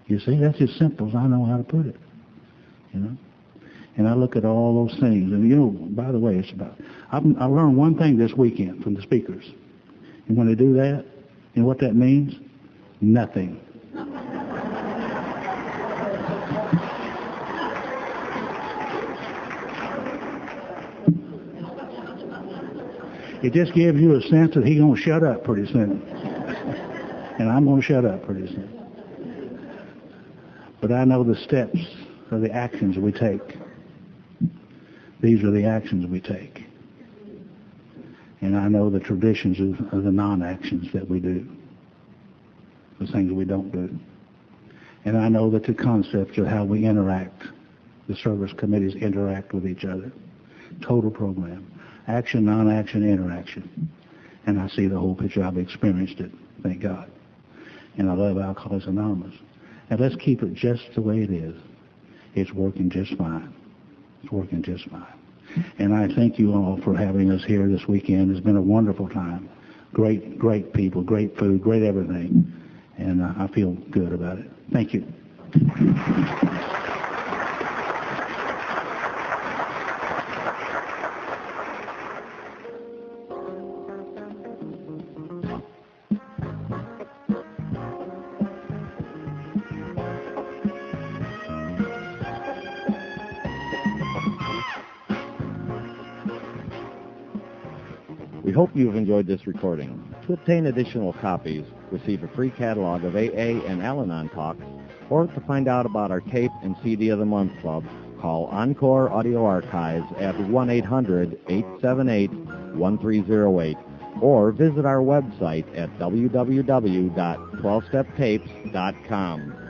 Speaker 1: You see, that's as simple as I know how to put it. You know. And I look at all those things, and you know, by the way, I learned one thing this weekend from the speakers. And when they do that, you know what that means? Nothing. It just gives you a sense that he's going to shut up pretty soon. And I'm going to shut up pretty soon. But I know the steps or the actions we take These are the actions we take. And I know the traditions of the non-actions that we do, the things we don't do. And I know that the concepts of how we interact, the service committees interact with each other. Total program. Action, non-action, interaction. And I see the whole picture. I've experienced it, thank God. And I love Alcoholics Anonymous. And let's keep it just the way it is. It's working just fine. It's working just fine. And I thank you all for having us here this weekend. It's been a wonderful time. Great, great people, great food, great everything. And I feel good about it. Thank you.
Speaker 2: We hope you've enjoyed this recording. To obtain additional copies, receive a free catalog of AA and Al-Anon talks, or to find out about our tape and CD of the Month Club, call Encore Audio Archives at 1-800-878-1308, or visit our website at www.12steptapes.com.